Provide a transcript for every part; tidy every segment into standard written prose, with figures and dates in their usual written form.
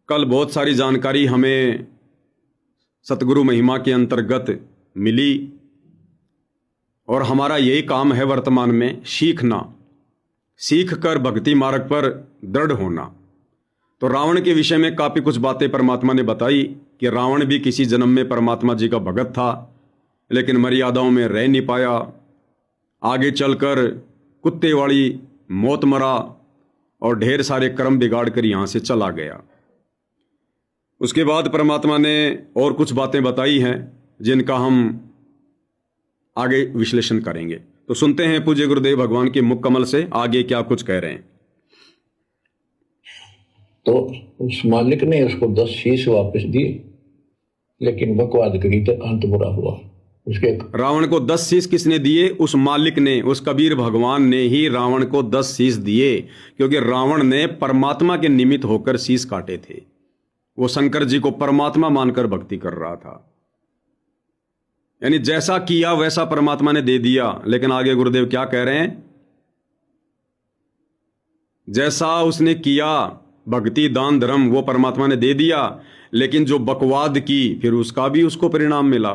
कल बहुत सारी जानकारी हमें सतगुरु महिमा के अंतर्गत मिली और हमारा यही काम है वर्तमान में सीखना, सीख कर भक्ति मार्ग पर दृढ़ होना। तो रावण के विषय में काफ़ी कुछ बातें परमात्मा ने बताई कि रावण भी किसी जन्म में परमात्मा जी का भगत था, लेकिन मर्यादाओं में रह नहीं पाया। आगे चलकर कुत्ते वाली मौत मरा और ढेर सारे कर्म बिगाड़ कर यहाँ से चला गया। उसके बाद परमात्मा ने और कुछ बातें बताई हैं जिनका हम आगे विश्लेषण करेंगे। तो सुनते हैं पूज्य गुरुदेव भगवान के मुख कमल से आगे क्या कुछ कह रहे हैं। तो उस मालिक ने उसको 10 शीश वापस दिए, लेकिन बकवाद करी तो अंत बुरा हुआ। उसके रावण को 10 शीश किसने दिए? उस मालिक ने, उस कबीर भगवान ने ही रावण को 10 शीश दिए, क्योंकि रावण ने परमात्मा के निमित्त होकर शीश काटे थे। वो शंकर जी को परमात्मा मानकर भक्ति कर रहा था, यानी जैसा किया वैसा परमात्मा ने दे दिया। लेकिन आगे गुरुदेव क्या कह रहे हैं? जैसा उसने किया भक्ति दान धर्म वो परमात्मा ने दे दिया, लेकिन जो बकवाद की फिर उसका भी उसको परिणाम मिला।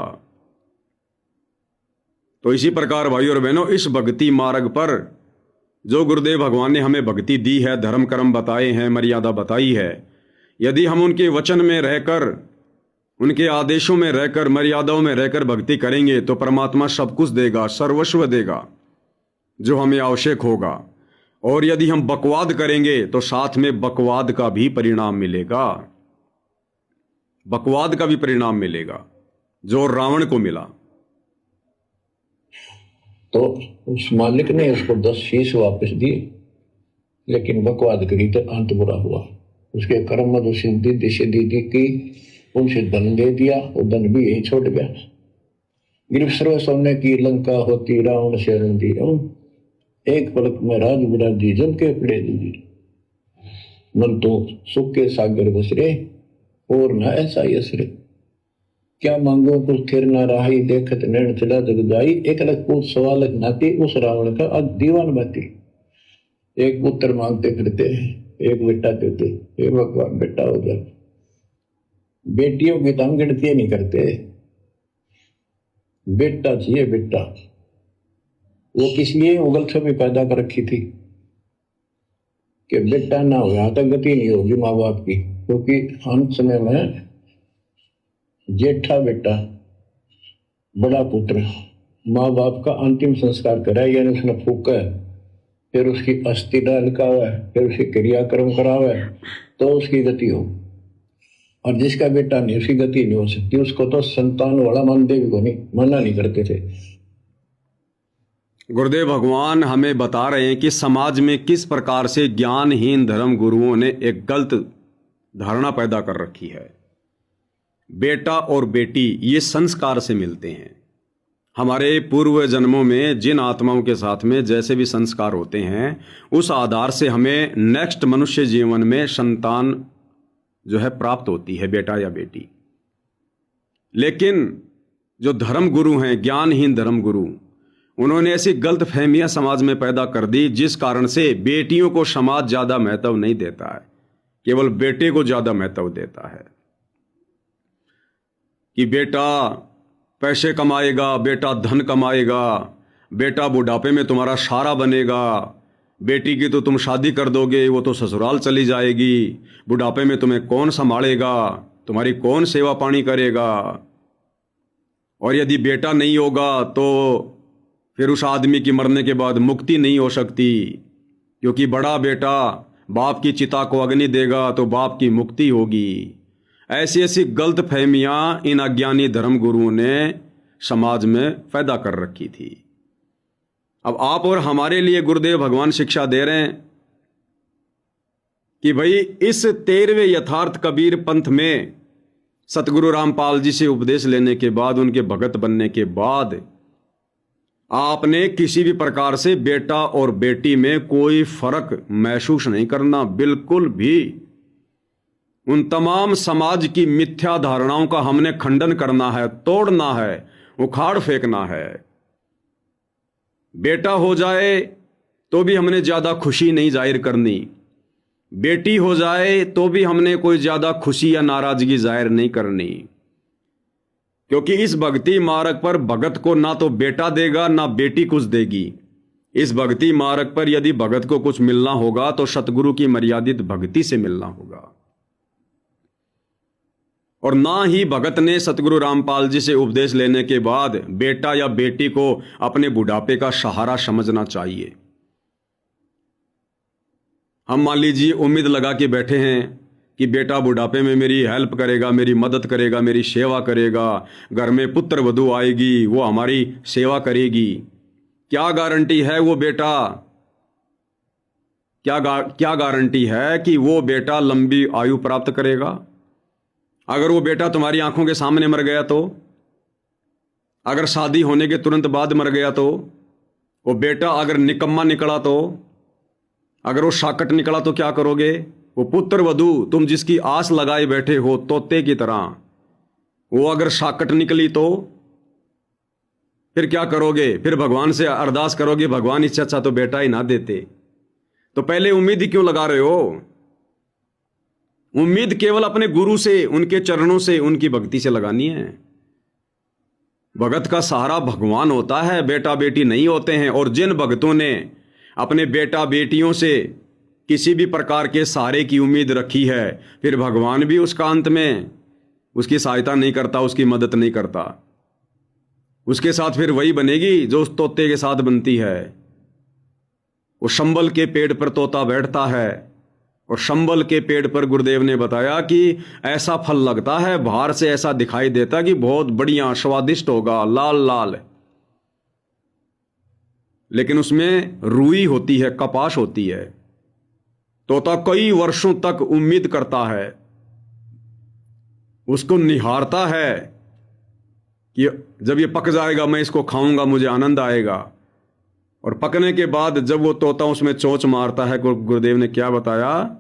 तो इसी प्रकार भाइयों और बहनों, इस भक्ति मार्ग पर जो गुरुदेव भगवान ने हमें भक्ति दी है, धर्म कर्म बताए हैं, मर्यादा बताई है, यदि हम उनके वचन में रहकर, उनके आदेशों में रहकर, मर्यादाओं में रहकर भक्ति करेंगे तो परमात्मा सब कुछ देगा, सर्वस्व देगा जो हमें आवश्यक होगा। और यदि हम बकवाद करेंगे तो साथ में बकवाद का भी परिणाम मिलेगा, बकवाद का भी परिणाम मिलेगा जो रावण को मिला। तो उस मालिक ने उसको 10 शीश वापस दिए, लेकिन बकवाद करी तो अंत बुरा हुआ। उसके कर्म में जो सिद्धि सिद्धि की, उनसे धन दे दिया, वो धन भी यही छोड़ गया। गिरफ्त सोने की लंका होती रावण से रंदी, एक पलक में राज विराजी जम के पड़े दी। मन तो सुख के सागर बसरे और न ऐसा यसरे, क्या मांगो कुछ थिर न राही, देखत नैन चला जग जाई। एक अलग पूछ सवाल नाती, उस रावण का आज दीवान बाती। एक पुत्र मांगते फिरते, एक बेटा देते, एक भगवान बेटा हो जाए। बेटियों की तो हम गिनती नहीं करते, बेटा चाहिए बेटा। वो किस लिए उगल छवि पैदा कर रखी थी कि बेटा ना हो, यहां तक गति नहीं होगी माँ बाप की, क्योंकि अंत समय में जेठा बेटा, बड़ा पुत्र माँ बाप का अंतिम संस्कार कराए, यानी उसने फूका है, फिर उसकी अस्थि डाल का हुआ है, फिर उसकी क्रियाक्रम करा हुआ है, तो उसकी गति हो। और जिसका बेटा नहीं, उसकी गति नहीं हो सकती। उसको तो संतान वाला मानते भी नहीं, मना नहीं करते थे। गुरुदेव भगवान हमें बता रहे हैं कि समाज में किस प्रकार से ज्ञानहीन धर्म गुरुओं ने एक गलत धारणा पैदा कर रखी है। बेटा और बेटी ये संस्कार से मिलते हैं। हमारे पूर्व जन्मों में जिन आत्माओं के साथ में जैसे भी संस्कार होते हैं, उस आधार से हमें नेक्स्ट मनुष्य जीवन में संतान जो है प्राप्त होती है, बेटा या बेटी। लेकिन जो धर्म गुरु हैं, ज्ञानहीन धर्म गुरु, उन्होंने ऐसी गलत फहमियां समाज में पैदा कर दी जिस कारण से बेटियों को समाज ज्यादा महत्व नहीं देता है, केवल बेटे को ज्यादा महत्व देता है। कि बेटा पैसे कमाएगा, बेटा धन कमाएगा, बेटा बुढ़ापे में तुम्हारा सहारा बनेगा, बेटी की तो तुम शादी कर दोगे, वो तो ससुराल चली जाएगी, बुढ़ापे में तुम्हें कौन संभालेगा, तुम्हारी कौन सेवा पानी करेगा। और यदि बेटा नहीं होगा तो फिर उस आदमी की मरने के बाद मुक्ति नहीं हो सकती, क्योंकि बड़ा बेटा बाप की चिता को अग्नि देगा तो बाप की मुक्ति होगी। ऐसी ऐसी गलत फहमियां इन अज्ञानी धर्म गुरुओं ने समाज में पैदा कर रखी थी। अब आप और हमारे लिए गुरुदेव भगवान शिक्षा दे रहे हैं कि भाई इस 13वें यथार्थ कबीर पंथ में सतगुरु रामपाल जी से उपदेश लेने के बाद, उनके भगत बनने के बाद, आपने किसी भी प्रकार से बेटा और बेटी में कोई फर्क महसूस नहीं करना, बिल्कुल भी। उन तमाम समाज की मिथ्या धारणाओं का हमने खंडन करना है, तोड़ना है, उखाड़ फेंकना है। बेटा हो जाए तो भी हमने ज्यादा खुशी नहीं जाहिर करनी, बेटी हो जाए तो भी हमने कोई ज्यादा खुशी या नाराजगी जाहिर नहीं करनी, क्योंकि इस भक्ति मार्ग पर भगत को ना तो बेटा देगा ना बेटी कुछ देगी। इस भक्ति मार्ग पर यदि भगत को कुछ मिलना होगा तो सतगुरु की मर्यादित भक्ति से मिलना होगा। और ना ही भगत ने सतगुरु रामपाल जी से उपदेश लेने के बाद बेटा या बेटी को अपने बुढ़ापे का सहारा समझना चाहिए। हम मान लीजिए उम्मीद लगा के बैठे हैं कि बेटा बुढ़ापे में मेरी हेल्प करेगा, मेरी मदद करेगा, मेरी सेवा करेगा, घर में पुत्र वधू आएगी, वो हमारी सेवा करेगी। क्या गारंटी है वो बेटा, क्या गारंटी है कि वो बेटा लंबी आयु प्राप्त करेगा? अगर वो बेटा तुम्हारी आंखों के सामने मर गया तो, अगर शादी होने के तुरंत बाद मर गया तो, वो बेटा अगर निकम्मा निकला तो, अगर वो शाकट निकला तो क्या करोगे? वो पुत्र वधू तुम जिसकी आस लगाए बैठे हो तोते की तरह, वो अगर शाकट निकली तो फिर क्या करोगे? फिर भगवान से अरदास करोगे, भगवान इससे अच्छा तो बेटा ही ना देते। तो पहले उम्मीद ही क्यों लगा रहे हो? उम्मीद केवल अपने गुरु से, उनके चरणों से, उनकी भक्ति से लगानी है। भगत का सहारा भगवान होता है, बेटा बेटी नहीं होते हैं। और जिन भक्तों ने अपने बेटा बेटियों से किसी भी प्रकार के सहारे की उम्मीद रखी है, फिर भगवान भी उसका अंत में उसकी सहायता नहीं करता, उसकी मदद नहीं करता। उसके साथ फिर वही बनेगी जो उस तोते के साथ बनती है। वो शंबल के पेड़ पर तोता बैठता है, और शंबल के पेड़ पर गुरुदेव ने बताया कि ऐसा फल लगता है, बाहर से ऐसा दिखाई देता कि बहुत बढ़िया स्वादिष्ट होगा, लाल लाल, लेकिन उसमें रुई होती है, कपास होती है। तोता कई वर्षों तक उम्मीद करता है, उसको निहारता है कि जब ये पक जाएगा मैं इसको खाऊंगा, मुझे आनंद आएगा। और पकने के बाद जब वो तोता उसमें चोंच मारता है, गुरुदेव ने क्या बताया?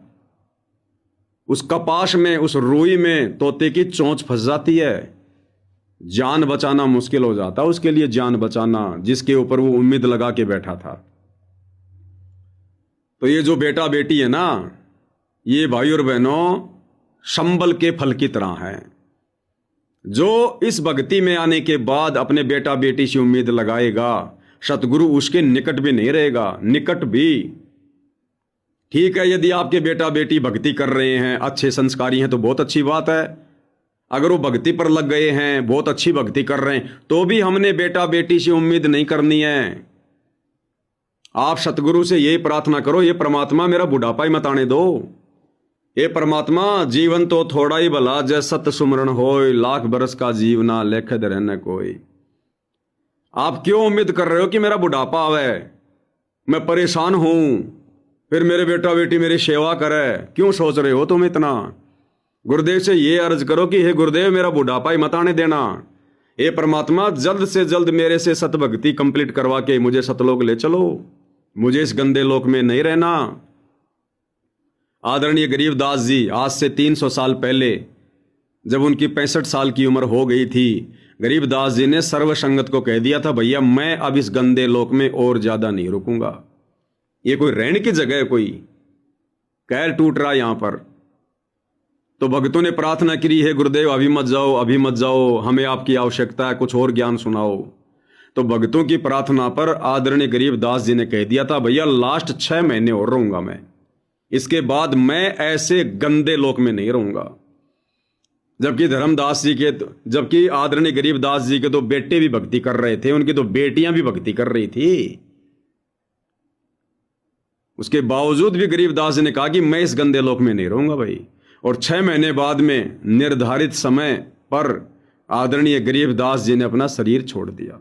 उस कपास में, उस रुई में तोते की चोंच फंस जाती है। जान बचाना मुश्किल हो जाता उसके लिए, जान बचाना जिसके ऊपर वो उम्मीद लगा के बैठा था। तो ये जो बेटा बेटी है ना, ये भाई और बहनों शंबल के फल की तरह है। जो इस भक्ति में आने के बाद अपने बेटा बेटी से उम्मीद लगाएगा, सतगुरु उसके निकट भी नहीं रहेगा। निकट भी ठीक है, यदि आपके बेटा बेटी भक्ति कर रहे हैं, अच्छे संस्कारी हैं, तो बहुत अच्छी बात है। अगर वो भक्ति पर लग गए हैं, बहुत अच्छी भक्ति कर रहे हैं, तो भी हमने बेटा बेटी से उम्मीद नहीं करनी है। आप सतगुरु से यही प्रार्थना करो, ये परमात्मा मेरा बुढ़ापा ही मत आने दो। ये परमात्मा जीवन तो थोड़ा ही भला, जय सत सुमरण होय, लाख बरस का जीवना लेखद रहने कोई। आप क्यों उम्मीद कर रहे हो कि मेरा बुढ़ापा आवे, मैं परेशान हूं, फिर मेरे बेटा बेटी मेरी सेवा करे? क्यों सोच रहे हो तुम इतना? गुरुदेव से ये अर्ज करो कि हे गुरुदेव मेरा बुढ़ापा ही मत आने देना। हे परमात्मा जल्द से जल्द मेरे से सतभक्ति कंप्लीट करवा के मुझे सतलोक ले चलो, मुझे इस गंदे लोक में नहीं रहना। आदरणीय गरीबदास जी आज से 300 साल पहले जब उनकी 65 साल की उम्र हो गई थी, गरीबदास जी ने सर्व संगत को कह दिया था, भैया मैं अब इस गंदे लोक में और ज्यादा नहीं रुकूंगा। ये कोई रहने की जगह है? कोई कैर टूट रहा यहां पर। तो भक्तों ने प्रार्थना करी है, गुरुदेव अभी मत जाओ, अभी मत जाओ, हमें आपकी आवश्यकता है, कुछ और ज्ञान सुनाओ। तो भक्तों की प्रार्थना पर आदरणीय गरीबदास जी ने कह दिया था, भैया लास्ट 6 महीने और रहूंगा मैं, इसके बाद मैं ऐसे गंदे लोक में नहीं रहूंगा। जबकि धर्मदास जी के, जबकि आदरणीय गरीबदास जी के तो बेटे भी भक्ति कर रहे थे, उनकी तो बेटियां भी भक्ति कर रही थी। उसके बावजूद भी गरीबदास जी ने कहा कि मैं इस गंदे लोक में नहीं रहूंगा भाई। और 6 महीने बाद में निर्धारित समय पर आदरणीय गरीबदास जी ने अपना शरीर छोड़ दिया।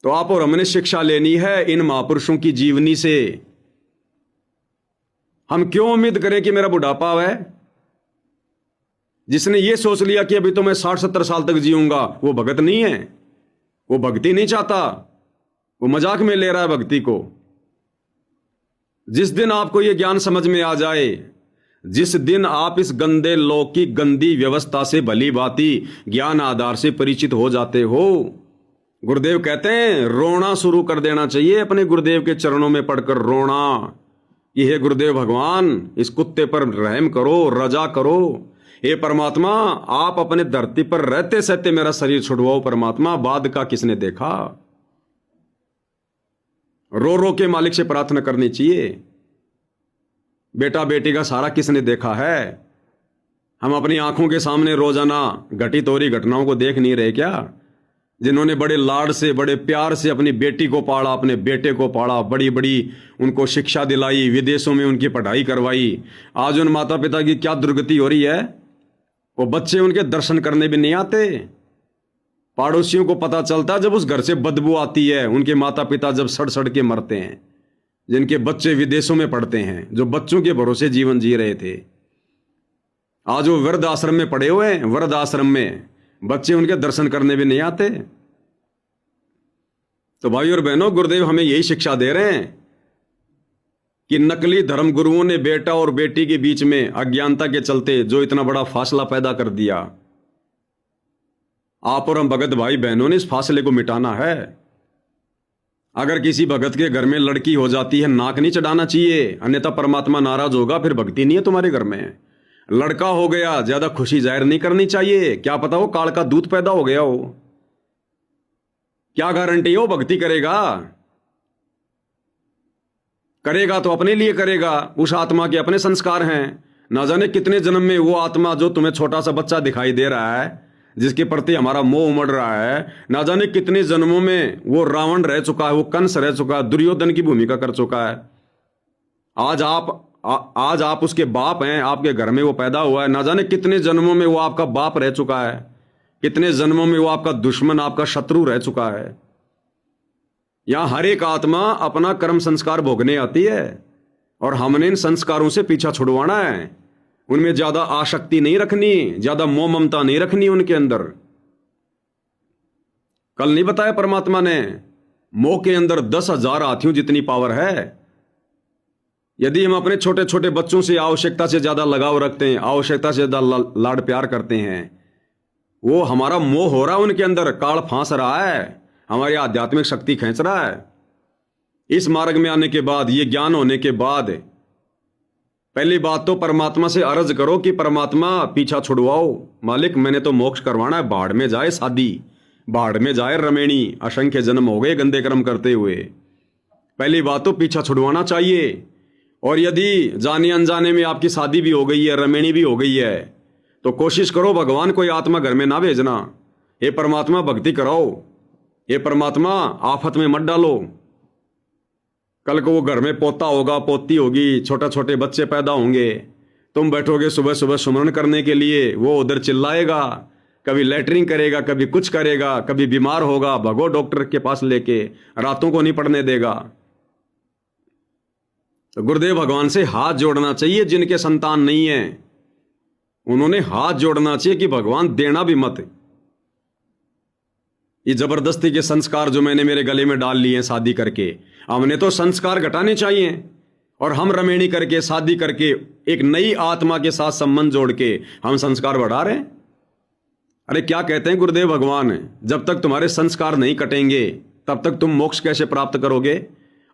तो आप और हमने शिक्षा लेनी है इन महापुरुषों की जीवनी से। हम क्यों उम्मीद करें कि मेरा बुढ़ापा आवे? जिसने ये सोच लिया कि अभी तो मैं 60-70 साल तक जीऊंगा, वो भगत नहीं है, वो भक्ति नहीं चाहता, वो मजाक में ले रहा है भक्ति को। जिस दिन आपको ये ज्ञान समझ में आ जाए, जिस दिन आप इस गंदे लोक की गंदी व्यवस्था से भली भांति ज्ञान आधार से परिचित हो जाते हो, गुरुदेव कहते हैं रोना शुरू कर देना चाहिए, अपने गुरुदेव के चरणों में पड़कर रोना। कि हे गुरुदेव भगवान, इस कुत्ते पर रहम करो, रजा करो। हे परमात्मा, आप अपने धरती पर रहते सहते मेरा शरीर छुड़वाओ परमात्मा, बाद का किसने देखा। रो रो के मालिक से प्रार्थना करनी चाहिए। बेटा बेटी का सारा किसने देखा है। हम अपनी आंखों के सामने रोजाना घटित हो रही घटनाओं को देख नहीं रहे क्या। जिन्होंने बड़े लाड से, बड़े प्यार से अपनी बेटी को पाला, अपने बेटे को पाला, बड़ी बड़ी उनको शिक्षा दिलाई, विदेशों में उनकी पढ़ाई करवाई, आज उन माता पिता की क्या दुर्गति हो रही है। वो बच्चे उनके दर्शन करने भी नहीं आते। पड़ोसियों को पता चलता जब उस घर से बदबू आती है, उनके माता पिता जब सड़ सड़ के मरते हैं, जिनके बच्चे विदेशों में पढ़ते हैं, जो बच्चों के भरोसे जीवन जी रहे थे, आज वो वृद्ध आश्रम में पड़े हुए हैं। वृद्ध आश्रम में बच्चे उनके दर्शन करने भी नहीं आते। तो भाई और बहनों, गुरुदेव हमें यही शिक्षा दे रहे हैं कि नकली धर्म गुरुओं ने बेटा और बेटी के बीच में अज्ञानता के चलते जो इतना बड़ा फासला पैदा कर दिया, आप और हम भगत भाई बहनों ने इस फासले को मिटाना है। अगर किसी भगत के घर में लड़की हो जाती है, नाक नहीं चढ़ाना चाहिए, अन्यथा परमात्मा नाराज होगा, फिर भक्ति नहीं है तुम्हारे घर में। लड़का हो गया, ज्यादा खुशी जाहिर नहीं करनी चाहिए, क्या पता हो काल का दूध पैदा हो गया हो, क्या गारंटी हो भक्ति करेगा। करेगा तो अपने लिए करेगा, उस आत्मा के अपने संस्कार हैं। ना जाने कितने जन्म में वो आत्मा जो तुम्हें छोटा सा बच्चा दिखाई दे रहा है, जिसके प्रति हमारा मोह उमड़ रहा है, ना जाने कितने जन्मों में वो रावण रह चुका है, वो कंस रह चुका है, दुर्योधन की भूमिका कर चुका है। आज आप उसके बाप हैं, आपके घर में वो पैदा हुआ है। ना जाने कितने जन्मों में वो आपका बाप रह चुका है, कितने जन्मों में वो आपका दुश्मन, आपका शत्रु रह चुका है। यहां हर एक आत्मा अपना कर्म संस्कार भोगने आती है और हमने इन संस्कारों से पीछा छुड़वाना है। उनमें ज्यादा आसक्ति नहीं रखनी, ज्यादा मोह ममता नहीं रखनी उनके अंदर। कल नहीं बताया परमात्मा ने, मोह के अंदर 10,000 हाथियों जितनी पावर है। यदि हम अपने छोटे छोटे बच्चों से आवश्यकता से ज्यादा लगाव रखते हैं, आवश्यकता से ज्यादा लाड प्यार करते हैं, वो हमारा मोह हो रहा है उनके अंदर, काल फांस रहा है, हमारी आध्यात्मिक शक्ति खींच रहा है। इस मार्ग में आने के बाद, ये ज्ञान होने के बाद, पहली बात तो परमात्मा से अर्ज करो कि परमात्मा पीछा छुड़वाओ। मालिक मैंने तो मोक्ष करवाना है, बाढ़ में जाए शादी, बाढ़ में जाए रमेणी, असंख्य जन्म हो गए गंदे कर्म करते हुए। पहली बात तो पीछा छुड़वाना चाहिए। और यदि जाने अनजाने में आपकी शादी भी हो गई है, रमेणी भी हो गई है, तो कोशिश करो भगवान कोई आत्मा घर में ना भेजना। हे परमात्मा भक्ति कराओ, हे परमात्मा आफत में मत डालो। कल को वो घर में पोता होगा, पोती होगी, छोटे छोटे बच्चे पैदा होंगे, तुम बैठोगे सुबह सुबह सुमरन करने के लिए, वो उधर चिल्लाएगा, कभी लैटरिंग करेगा, कभी कुछ करेगा, कभी बीमार होगा, भगो डॉक्टर के पास लेके, रातों को नहीं पड़ने देगा। तो गुरुदेव भगवान से हाथ जोड़ना चाहिए। जिनके संतान नहीं है उन्होंने हाथ जोड़ना चाहिए कि भगवान देना भी मत। ये जबरदस्ती के संस्कार जो मैंने मेरे गले में डाल लिए हैं शादी करके, हमने तो संस्कार घटाने चाहिए। और हम रमेणी करके, शादी करके, एक नई आत्मा के साथ संबंध जोड़ के हम संस्कार बढ़ा रहे हैं। अरे क्या कहते हैं गुरुदेव भगवान, जब तक तुम्हारे संस्कार नहीं कटेंगे तब तक तुम मोक्ष कैसे प्राप्त करोगे।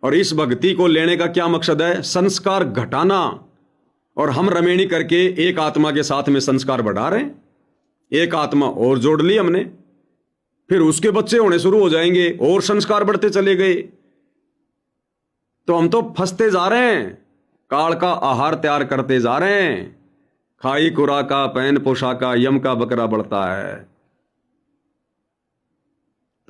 और इस भक्ति को लेने का क्या मकसद है, संस्कार घटाना। और हम रमेणी करके एक आत्मा के साथ में संस्कार बढ़ा रहे हैं। एक आत्मा और जोड़ ली हमने, फिर उसके बच्चे होने शुरू हो जाएंगे और संस्कार बढ़ते चले गए। तो हम तो फंसते जा रहे हैं, काल का आहार तैयार करते जा रहे हैं। खाई खुराका पहन पोशाका, यम का बकरा बढ़ता है।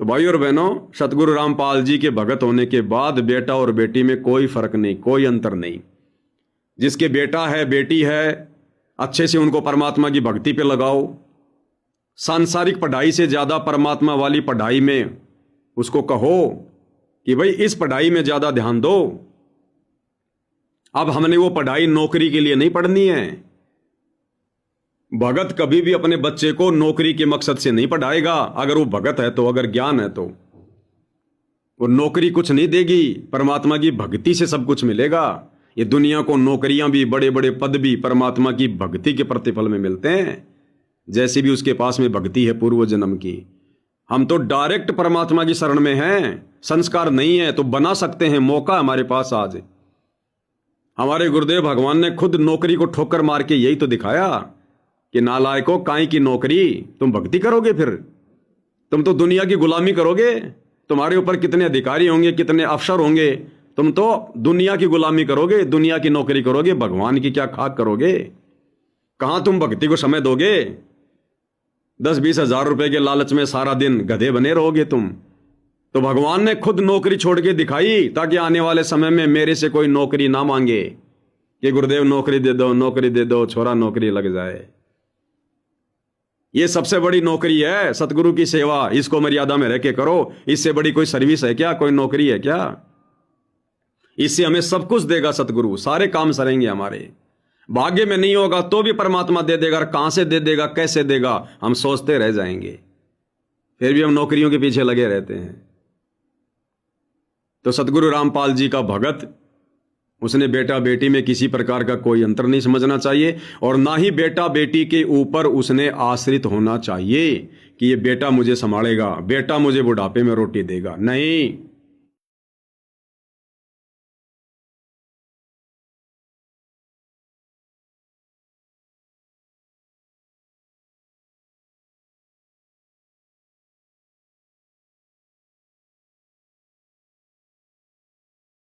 तो भाई और बहनों, सतगुरु रामपाल जी के भगत होने के बाद बेटा और बेटी में कोई फर्क नहीं, कोई अंतर नहीं। जिसके बेटा है, बेटी है, अच्छे से उनको परमात्मा की भक्ति पे लगाओ। सांसारिक पढ़ाई से ज्यादा परमात्मा वाली पढ़ाई में उसको कहो कि भाई इस पढ़ाई में ज्यादा ध्यान दो। अब हमने वो पढ़ाई नौकरी के लिए नहीं पढ़नी है। भगत कभी भी अपने बच्चे को नौकरी के मकसद से नहीं पढ़ाएगा। अगर वो भगत है तो, अगर ज्ञान है तो वो नौकरी कुछ नहीं देगी, परमात्मा की भक्ति से सब कुछ मिलेगा। ये दुनिया को नौकरियां भी, बड़े बड़े पद भी परमात्मा की भक्ति के प्रतिफल में मिलते हैं, जैसी भी उसके पास में भक्ति है पूर्व जन्म की। हम तो डायरेक्ट परमात्मा की शरण में हैं। संस्कार नहीं है तो बना सकते हैं, मौका हमारे पास आज। हमारे गुरुदेव भगवान ने खुद नौकरी को ठोकर मार के यही तो दिखाया कि नालायकों, काई की नौकरी, तुम भक्ति करोगे, फिर तुम तो दुनिया की गुलामी करोगे। तुम्हारे ऊपर कितने अधिकारी होंगे, कितने अफसर होंगे, तुम तो दुनिया की गुलामी करोगे, दुनिया की नौकरी करोगे, भगवान की क्या खाक करोगे। कहां तुम भक्ति को समय दोगे। 10-20 हजार रुपए के लालच में सारा दिन गधे बने रहोगे तुम। तो भगवान ने खुद नौकरी छोड़ के दिखाई ताकि आने वाले समय में मेरे से कोई नौकरी ना मांगे कि गुरुदेव नौकरी दे दो, नौकरी दे दो, छोरा नौकरी लग जाए। ये सबसे बड़ी नौकरी है, सतगुरु की सेवा। इसको मर्यादा में रह के करो। इससे बड़ी कोई सर्विस है क्या, कोई नौकरी है क्या। इससे हमें सब कुछ देगा सतगुरु, सारे काम सरेंगे हमारे। भाग्य में नहीं होगा तो भी परमात्मा दे देगा, और कहां से दे देगा, कैसे देगा, हम सोचते रह जाएंगे। फिर भी हम नौकरियों के पीछे लगे रहते हैं। तो सतगुरु रामपाल जी का भगत, उसने बेटा बेटी में किसी प्रकार का कोई अंतर नहीं समझना चाहिए, और ना ही बेटा बेटी के ऊपर उसने आश्रित होना चाहिए कि ये बेटा मुझे संभालेगा, बेटा मुझे बुढ़ापे में रोटी देगा। नहीं,